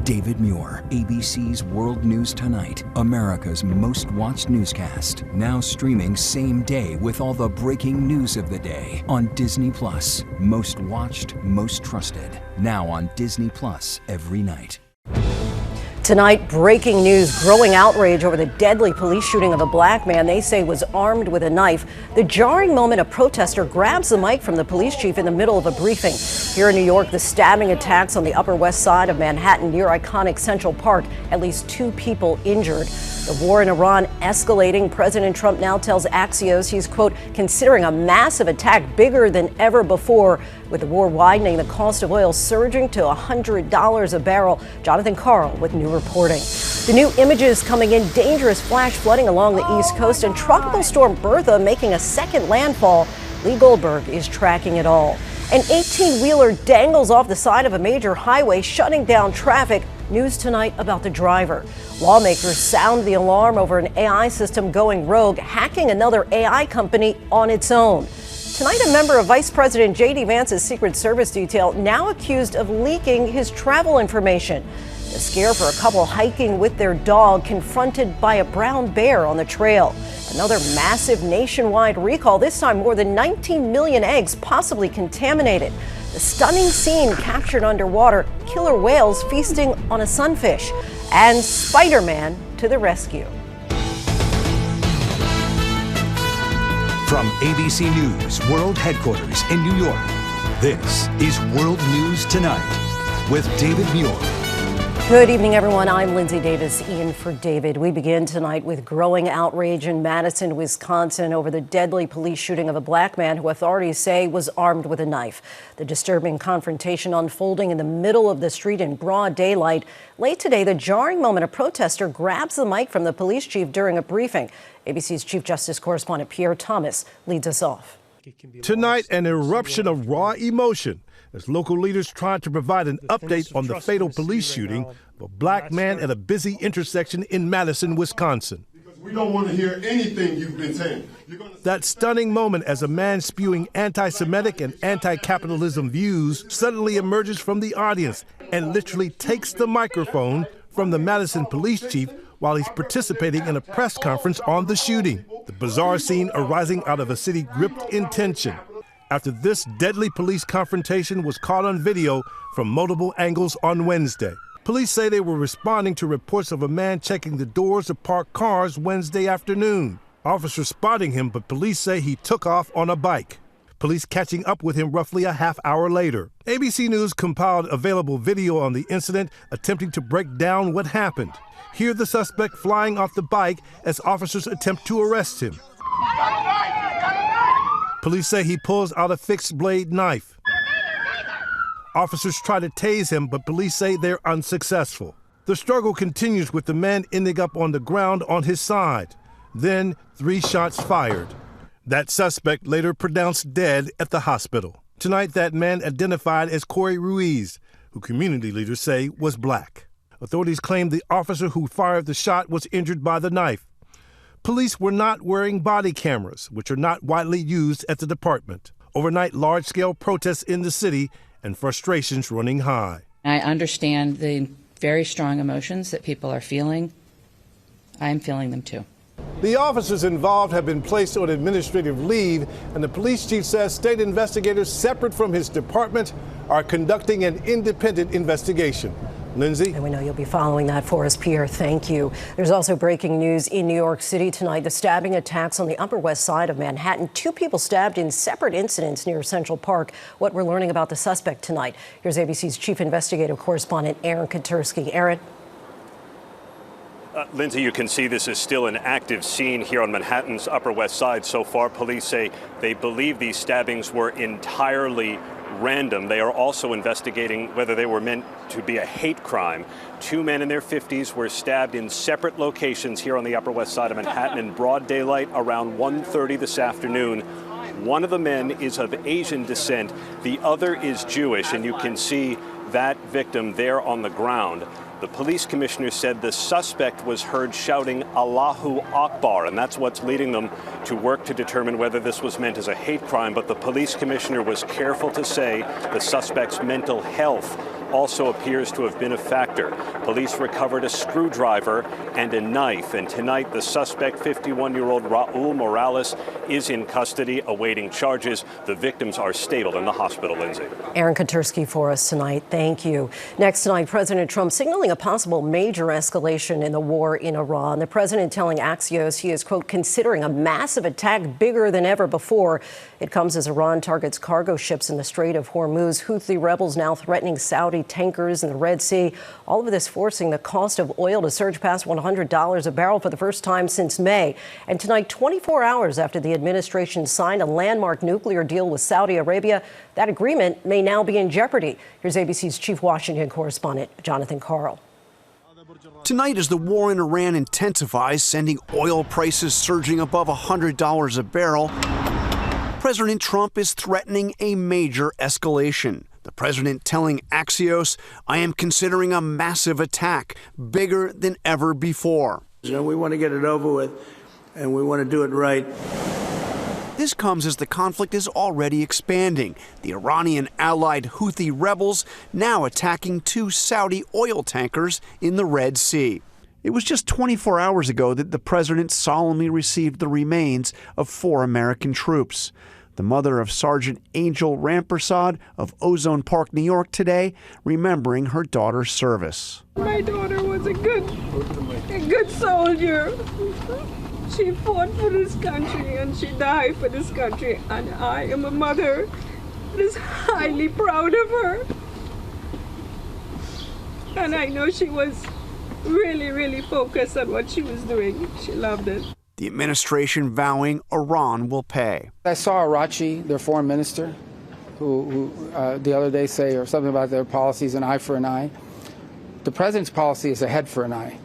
David Muir, ABC's World News Tonight, America's most watched newscast. Now streaming same day with all the breaking news of the day on Disney+. Most watched, most trusted. Now on Disney+ every night. Tonight, breaking news, growing outrage over the deadly police shooting of a black man they say was armed with a knife. The jarring moment a protester grabs the mic from the police chief in the middle of a briefing. Here in New York, the stabbing attacks on the Upper West Side of Manhattan near iconic Central Park. At least 2 people injured. The war in Iran escalating. President Trump now tells Axios he's, quote, considering a massive attack bigger than ever before. With the war widening, the cost of oil surging to $100 a barrel. Jon Karl with new reporting. The new images coming in, dangerous flash flooding along the East Coast and tropical storm Bertha making a second landfall. Lee Goldberg is tracking it all. An 18-wheeler dangles off the side of a major highway, shutting down traffic. News tonight about the driver. Lawmakers sound the alarm over an AI system going rogue, hacking another AI company on its own. Tonight, a member of Vice President J.D. Vance's Secret Service detail now accused of leaking his travel information. The scare for a couple hiking with their dog confronted by a brown bear on the trail. Another massive nationwide recall, this time more than 19 million eggs possibly contaminated. The stunning scene captured underwater, killer whales feasting on a sunfish, and Spider-Man to the rescue. From ABC News World Headquarters in New York, this is World News Tonight with David Muir. Good evening, everyone. I'm Lindsay Davis, in for David. We begin tonight with growing outrage in Madison, Wisconsin, over the deadly police shooting of a black man who authorities say was armed with a knife. The disturbing confrontation unfolding in the middle of the street in broad daylight. Late today, the jarring moment a protester grabs the mic from the police chief during a briefing. ABC's Chief Justice correspondent Pierre Thomas leads us off. Tonight, an eruption of raw emotion as local leaders tried to provide an update on the fatal police shooting of a black man at a busy intersection in Madison, Wisconsin. We don't want to hear anything you've been saying. That stunning moment as a man spewing anti-Semitic and anti-capitalism views suddenly emerges from the audience and literally takes the microphone from the Madison police chief while he's participating in a press conference on the shooting. The bizarre scene arising out of a city gripped in tension after this deadly police confrontation was caught on video from multiple angles on Wednesday. Police say they were responding to reports of a man checking the doors of parked cars Wednesday afternoon. Officers spotting him, but police say he took off on a bike. Police catching up with him roughly a half hour later. ABC News compiled available video on the incident, attempting to break down what happened. Hear the suspect flying off the bike as officers attempt to arrest him. Police say he pulls out a fixed-blade knife. Officers try to tase him, but police say they're unsuccessful. The struggle continues with the man ending up on the ground on his side. Then 3 shots fired. That suspect later pronounced dead at the hospital. Tonight, that man identified as Corey Ruiz, who community leaders say was black. Authorities claim the officer who fired the shot was injured by the knife. Police were not wearing body cameras, which are not widely used at the department. Overnight, large-scale protests in the city and frustrations running high. I understand the very strong emotions that people are feeling. I'm feeling them too. The officers involved have been placed on administrative leave, and the police chief says state investigators separate from his department are conducting an independent investigation. Lindsay? And we know you'll be following that for us, Pierre. Thank you. There's also breaking news in New York City tonight. The stabbing attacks on the Upper West Side of Manhattan. 2 people stabbed in separate incidents near Central Park. What we're learning about the suspect tonight. Here's ABC's chief investigative correspondent, Aaron Katersky. Aaron? Lindsay, you can see this is still an active scene here on Manhattan's Upper West Side. So far, police say they believe these stabbings were entirely random. They are also investigating whether they were meant to be a hate crime. 2 men in their 50s were stabbed in separate locations here on the Upper West Side of Manhattan in broad daylight around 1:30 this afternoon. One of the men is of Asian descent. The other is Jewish, and you can see that victim there on the ground. The police commissioner said the suspect was heard shouting Allahu Akbar, and that's what's leading them to work to determine whether this was meant as a hate crime. But the police commissioner was careful to say the suspect's mental health also appears to have been a factor. Police recovered a screwdriver and a knife, and tonight the suspect, 51-year-old Raul Morales, is in custody awaiting charges. The victims are stable in the hospital, Lindsay. Aaron Katursky for us tonight. Thank you. Next tonight, President Trump signaling a possible major escalation in the war in Iran. The president telling Axios he is, quote, considering a massive attack bigger than ever before. It comes as Iran targets cargo ships in the Strait of Hormuz. Houthi rebels now threatening Saudi tankers in the Red Sea. All of this forcing the cost of oil to surge past $100 a barrel for the first time since May. And tonight, 24 hours after the administration signed a landmark nuclear deal with Saudi Arabia, that agreement may now be in jeopardy. Here's ABC's chief Washington correspondent, Jon Karl. Tonight, as the war in Iran intensifies, sending oil prices surging above $100 a barrel, President Trump is threatening a major escalation. The president telling Axios, I am considering a massive attack, bigger than ever before. We want to get it over with, and we want to do it right. This comes as the conflict is already expanding. The Iranian-allied Houthi rebels now attacking 2 Saudi oil tankers in the Red Sea. It was just 24 hours ago that the president solemnly received the remains of 4 American troops. The mother of Sergeant Angel Rampersad of Ozone Park, New York today, remembering her daughter's service. My daughter was a good soldier. She fought for this country and she died for this country, and I am a mother that is highly proud of her. And I know she was really focused on what she was doing. She loved it. The administration vowing Iran will pay. I saw Arachi, their foreign minister, who the other day say or something about their policies, an eye for an eye. The president's policy is a head for an eye.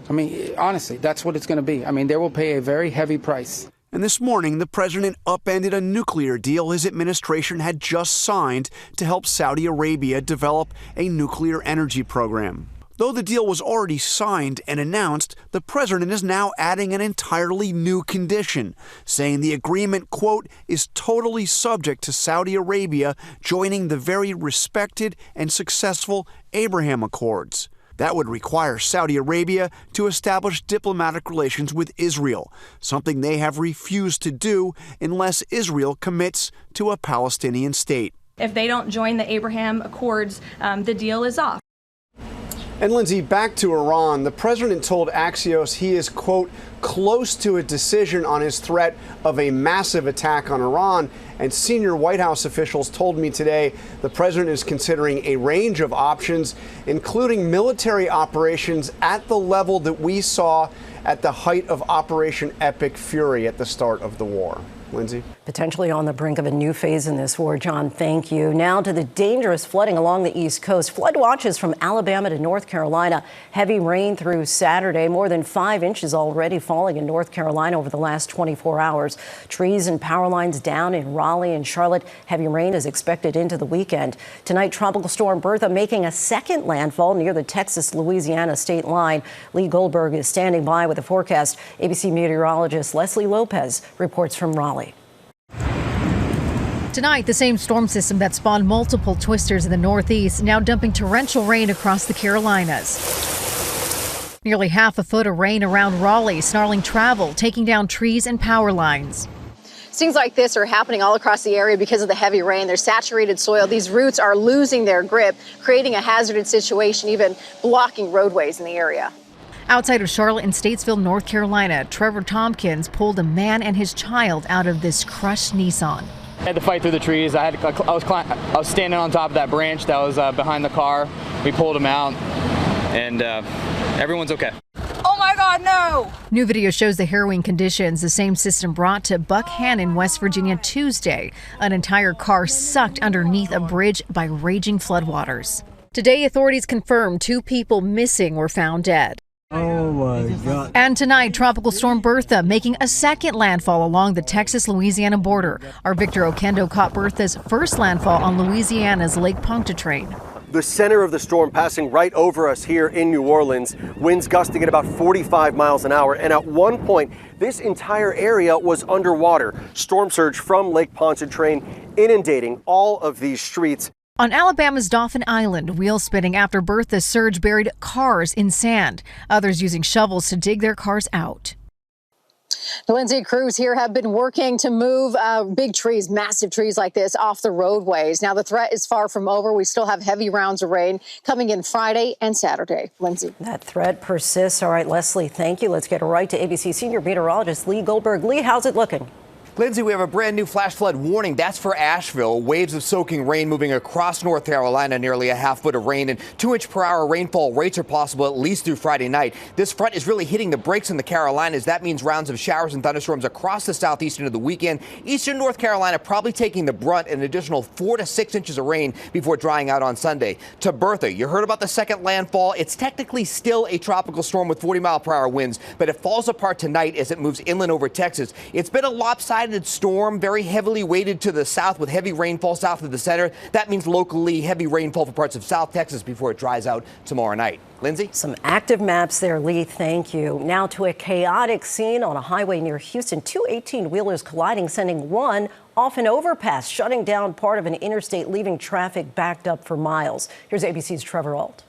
I mean, honestly, that's what it's going to be. I mean, they will pay a very heavy price. And this morning, the president upended a nuclear deal his administration had just signed to help Saudi Arabia develop a nuclear energy program. Though the deal was already signed and announced, the president is now adding an entirely new condition, saying the agreement, quote, is totally subject to Saudi Arabia joining the very respected and successful Abraham Accords. That would require Saudi Arabia to establish diplomatic relations with Israel, something they have refused to do unless Israel commits to a Palestinian state. If they don't join the Abraham Accords, the deal is off. And Lindsay, back to Iran, the president told Axios he is, quote, close to a decision on his threat of a massive attack on Iran. And senior White House officials told me today the president is considering a range of options, including military operations at the level that we saw at the height of Operation Epic Fury at the start of the war. Lindsay? Potentially on the brink of a new phase in this war. John, thank you. Now to the dangerous flooding along the East Coast. Flood watches from Alabama to North Carolina. Heavy rain through Saturday. More than 5 inches already falling in North Carolina over the last 24 hours. Trees and power lines down in Raleigh and Charlotte. Heavy rain is expected into the weekend. Tonight, Tropical Storm Bertha making a second landfall near the Texas-Louisiana state line. Lee Goldberg is standing by with a forecast. ABC meteorologist Leslie Lopez reports from Raleigh. Tonight, the same storm system that spawned multiple twisters in the Northeast now dumping torrential rain across the Carolinas. Nearly half a foot of rain around Raleigh, snarling travel, taking down trees and power lines. Things like this are happening all across the area because of the heavy rain. There's saturated soil. These roots are losing their grip, creating a hazardous situation, even blocking roadways in the area. Outside of Charlotte and Statesville, North Carolina, Trevor Tompkins pulled a man and his child out of this crushed Nissan. I had to fight through the trees. I was standing on top of that branch that was behind the car. We pulled him out, and everyone's okay. Oh my God, no! New video shows the harrowing conditions the same system brought to Buckhannon, West Virginia Tuesday. An entire car sucked underneath a bridge by raging floodwaters. Today, authorities confirmed 2 people missing were found dead. Oh my God. And tonight, Tropical Storm Bertha making a second landfall along the Texas-Louisiana border. Our Victor Okendo caught Bertha's first landfall on Louisiana's Lake Pontchartrain. The center of the storm passing right over us here in New Orleans, winds gusting at about 45 miles an hour. And at one point, this entire area was underwater. Storm surge from Lake Pontchartrain inundating all of these streets. On Alabama's Dauphin Island, wheels spinning after Bertha surge buried cars in sand. Others using shovels to dig their cars out. Lindsay, crews here have been working to move big trees, massive trees like this, off the roadways. Now, the threat is far from over. We still have heavy rounds of rain coming in Friday and Saturday. Lindsay. That threat persists. All right, Leslie, thank you. Let's get right to ABC senior meteorologist Lee Goldberg. Lee, how's it looking? Lindsay, we have a brand new flash flood warning. That's for Asheville. Waves of soaking rain moving across North Carolina, nearly a half foot of rain, and 2-inch-per-hour rainfall rates are possible at least through Friday night. This front is really hitting the brakes in the Carolinas. That means rounds of showers and thunderstorms across the southeast into the weekend. Eastern North Carolina probably taking the brunt, an additional 4 to 6 inches of rain before drying out on Sunday. To Bertha, you heard about the second landfall. It's technically still a tropical storm with 40-mile-per-hour winds, but it falls apart tonight as it moves inland over Texas. It's been a lopsided storm, very heavily weighted to the south with heavy rainfall south of the center. That means locally heavy rainfall for parts of South Texas before it dries out tomorrow night. Lindsay? Some active maps there, Lee. Thank you. Now to a chaotic scene on a highway near Houston. 2 18-wheelers colliding, sending one off an overpass, shutting down part of an interstate, leaving traffic backed up for miles. Here's ABC's Trevor Ault.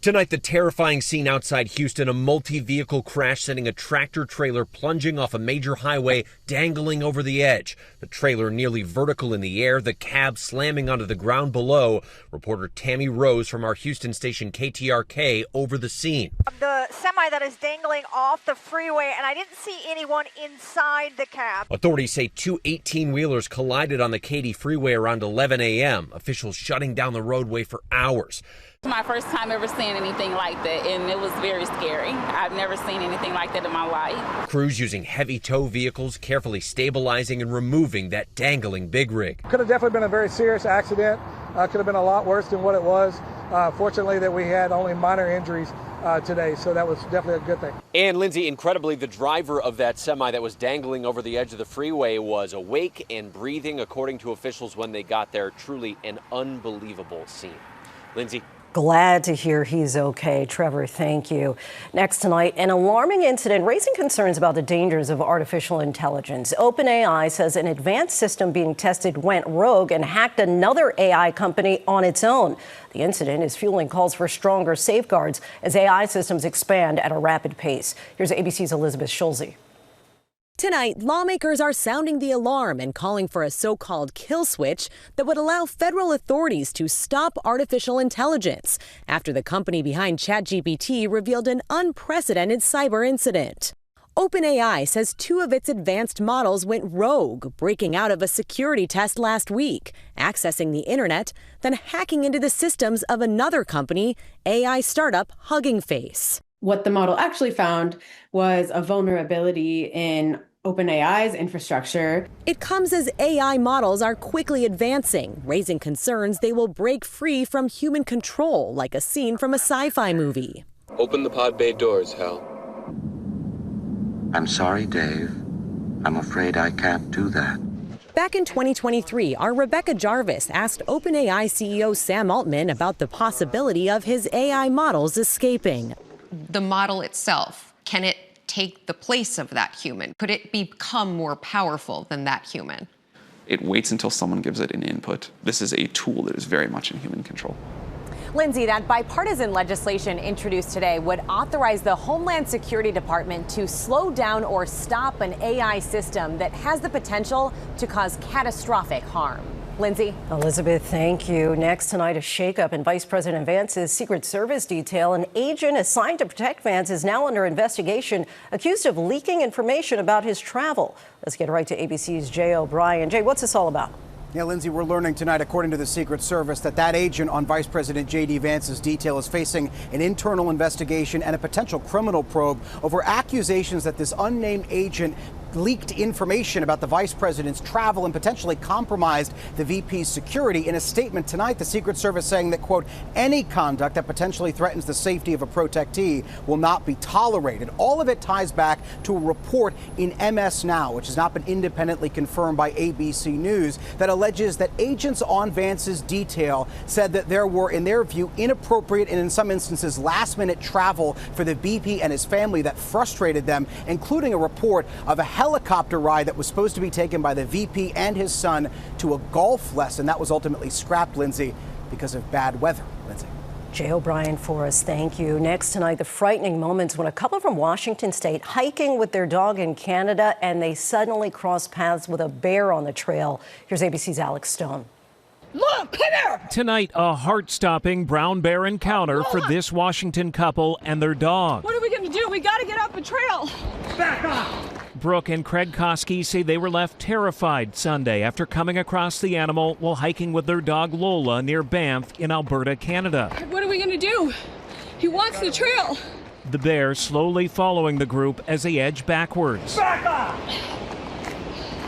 Tonight, the terrifying scene outside Houston, a multi-vehicle crash sending a tractor-trailer plunging off a major highway, dangling over the edge. The trailer nearly vertical in the air, the cab slamming onto the ground below. Reporter Tammy Rose from our Houston station KTRK over the scene. The semi that is dangling off the freeway, and I didn't see anyone inside the cab. Authorities say 2 18-wheelers collided on the Katy freeway around 11 a.m., officials shutting down the roadway for hours. It's my first time ever seeing anything like that, and it was very scary. I've never seen anything like that in my life. Crews using heavy tow vehicles, carefully stabilizing and removing that dangling big rig. Could have definitely been a very serious accident. Could have been a lot worse than what it was. Fortunately, that we had only minor injuries today, so that was definitely a good thing. And Lindsay, incredibly, the driver of that semi that was dangling over the edge of the freeway was awake and breathing, according to officials when they got there. Truly an unbelievable scene. Lindsay? Glad to hear he's okay. Trevor, thank you. Next tonight, an alarming incident raising concerns about the dangers of artificial intelligence. OpenAI says an advanced system being tested went rogue and hacked another AI company on its own. The incident is fueling calls for stronger safeguards as AI systems expand at a rapid pace. Here's ABC's Elizabeth Schulze. Tonight, lawmakers are sounding the alarm and calling for a so-called kill switch that would allow federal authorities to stop artificial intelligence after the company behind ChatGPT revealed an unprecedented cyber incident. OpenAI says 2 of its advanced models went rogue, breaking out of a security test last week, accessing the internet, then hacking into the systems of another company, AI startup Hugging Face. What the model actually found was a vulnerability in OpenAI's infrastructure. It comes as AI models are quickly advancing, raising concerns they will break free from human control, like a scene from a sci-fi movie. Open the pod bay doors, Hal. I'm sorry, Dave. I'm afraid I can't do that. Back in 2023, our Rebecca Jarvis asked OpenAI CEO Sam Altman about the possibility of his AI models escaping. The model itself, can it take the place of that human? Could it become more powerful than that human? It waits until someone gives it an input. This is a tool that is very much in human control. Lindsay, that bipartisan legislation introduced today would authorize the Homeland Security Department to slow down or stop an AI system that has the potential to cause catastrophic harm. Lindsay? Elizabeth, thank you. Next tonight, a shakeup in Vice President Vance's Secret Service detail. An agent assigned to protect Vance is now under investigation, accused of leaking information about his travel. Let's get right to ABC's Jay O'Brien. Jay, what's this all about? Yeah, Lindsay, we're learning tonight, according to the Secret Service, that agent on Vice President J.D. Vance's detail is facing an internal investigation and a potential criminal probe over accusations that this unnamed agent leaked information about the vice president's travel and potentially compromised the VP's security. In a statement tonight, the Secret Service saying that, quote, any conduct that potentially threatens the safety of a protectee will not be tolerated. All of it ties back to a report in MS Now, which has not been independently confirmed by ABC News, that alleges that agents on Vance's detail said that there were, in their view, inappropriate and in some instances last-minute travel for the VP and his family that frustrated them, including a report of a helicopter ride that was supposed to be taken by the VP and his son to a golf lesson. That was ultimately scrapped, Lindsay. because of bad weather. Lindsay. Jay O'Brien for us, thank you. Next tonight, the frightening moments when a couple from Washington State hiking with their dog in Canada and they suddenly cross paths with a bear on the trail. Here's ABC's Alex Stone. Look, come here! Tonight, a heart-stopping brown bear encounter for this Washington couple and their dog. What are we going to do? We got to get up the trail. Back up! Brooke and Craig Koski say they were left terrified Sunday after coming across the animal while hiking with their dog Lola near Banff in Alberta, Canada. What are we going to do? He wants the trail. The bear slowly following the group as they edge backwards. Back up!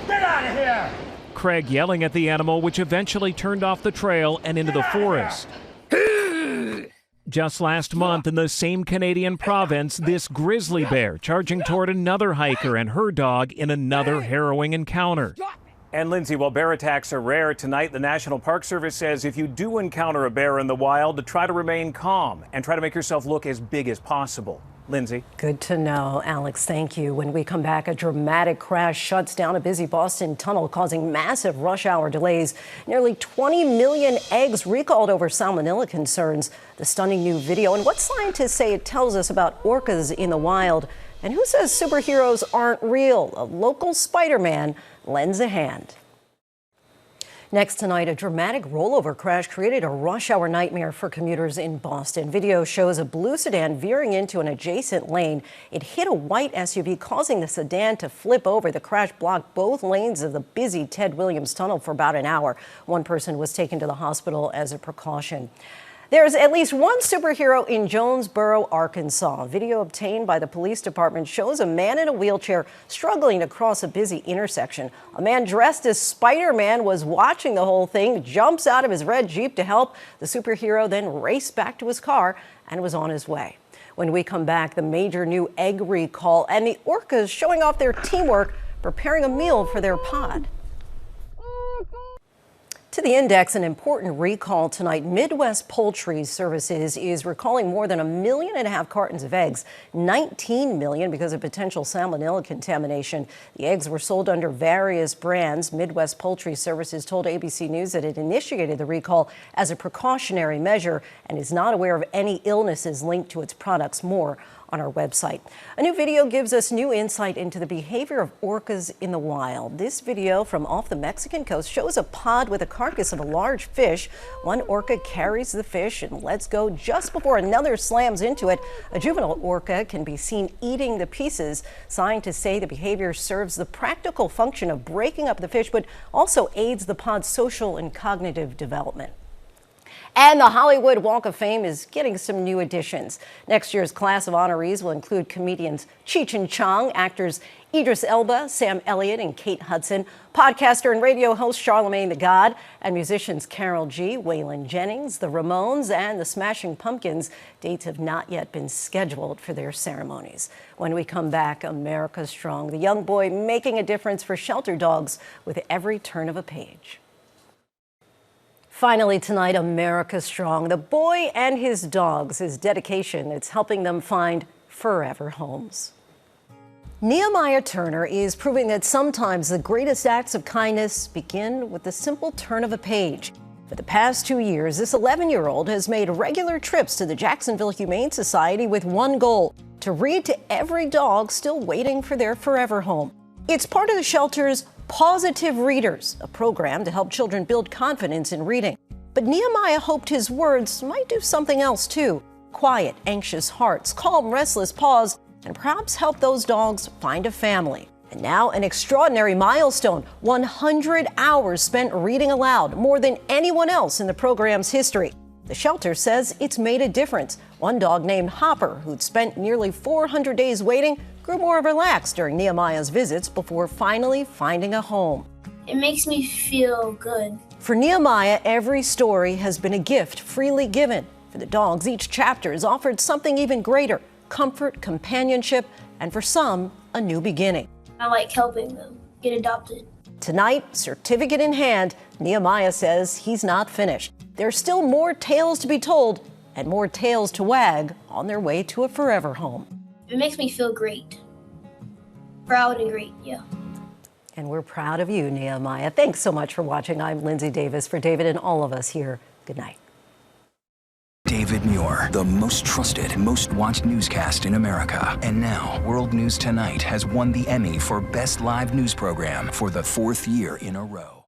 Get out of here! Craig yelling at the animal, which eventually turned off the trail and into the forest. Just last month in the same Canadian province, this grizzly bear charging toward another hiker and her dog in another harrowing encounter. And Lindsay, while bear attacks are rare, tonight the National Park Service says if you do encounter a bear in the wild, to try to remain calm and try to make yourself look as big as possible. Lindsay. Good to know, Alex. Thank you. When we come back, a dramatic crash shuts down a busy Boston tunnel, causing massive rush hour delays. Nearly 20 million eggs recalled over salmonella concerns. The stunning new video and what scientists say it tells us about orcas in the wild. And who says superheroes aren't real? A local Spider-Man lends a hand. Next tonight, a dramatic rollover crash created a rush hour nightmare for commuters in Boston. Video shows a blue sedan veering into an adjacent lane. It hit a white SUV, causing the sedan to flip over. The crash blocked both lanes of the busy Ted Williams Tunnel for about an hour. One person was taken to the hospital as a precaution. There's at least one superhero in Jonesboro, Arkansas. Video obtained by the police department shows a man in a wheelchair struggling to cross a busy intersection. A man dressed as Spider-Man was watching the whole thing, jumps out of his red Jeep to help. The superhero then raced back to his car and was on his way. When we come back, the major new egg recall and the orcas showing off their teamwork, preparing a meal for their pod. To the index, an important recall tonight. Midwest Poultry Services is recalling more than 1.5 million cartons of eggs, 19 million because of potential salmonella contamination. The eggs were sold under various brands. Midwest Poultry Services told ABC News that it initiated the recall as a precautionary measure and is not aware of any illnesses linked to its products. More on our website. A new video gives us new insight into the behavior of orcas in the wild. This video from off the Mexican coast shows a pod with a carcass of a large fish. One orca carries the fish and lets go just before another slams into it. A juvenile orca can be seen eating the pieces. Scientists say the behavior serves the practical function of breaking up the fish, but also aids the pod's social and cognitive development. And the Hollywood Walk of Fame is getting some new additions. Next year's class of honorees will include comedians Cheech and Chong, actors Idris Elba, Sam Elliott, and Kate Hudson, podcaster and radio host Charlemagne the God, and musicians Karol G, Waylon Jennings, the Ramones, and the Smashing Pumpkins. Dates have not yet been scheduled for their ceremonies. When we come back, America Strong, the young boy making a difference for shelter dogs with every turn of a page. Finally tonight, America Strong, the boy and his dogs, his dedication, it's helping them find forever homes. Nehemiah Turner is proving that sometimes the greatest acts of kindness begin with the simple turn of a page. For the past 2 years, this 11-year-old has made regular trips to the Jacksonville Humane Society with one goal: to read to every dog still waiting for their forever home. It's part of the shelter's Positive Readers, a program to help children build confidence in reading. But Nehemiah hoped his words might do something else too: quiet, anxious hearts, calm, restless paws, and perhaps help those dogs find a family. And now an extraordinary milestone: 100 hours spent reading aloud, more than anyone else in the program's history. The shelter says it's made a difference. One dog named Hopper, who'd spent nearly 400 days waiting, grew more relaxed during Nehemiah's visits before finally finding a home. It makes me feel good. For Nehemiah, every story has been a gift freely given. For the dogs, each chapter has offered something even greater: comfort, companionship, and for some, a new beginning. I like helping them get adopted. Tonight, certificate in hand, Nehemiah says he's not finished. There's still more tales to be told and more tails to wag on their way to a forever home. It makes me feel great. Proud and great, yeah. And we're proud of you, Nehemiah. Thanks so much for watching. I'm Lindsay Davis. For David and all of us here, good night. David Muir, the most trusted, most watched newscast in America. And now, World News Tonight has won the Emmy for Best Live News Program for the 4th year in a row.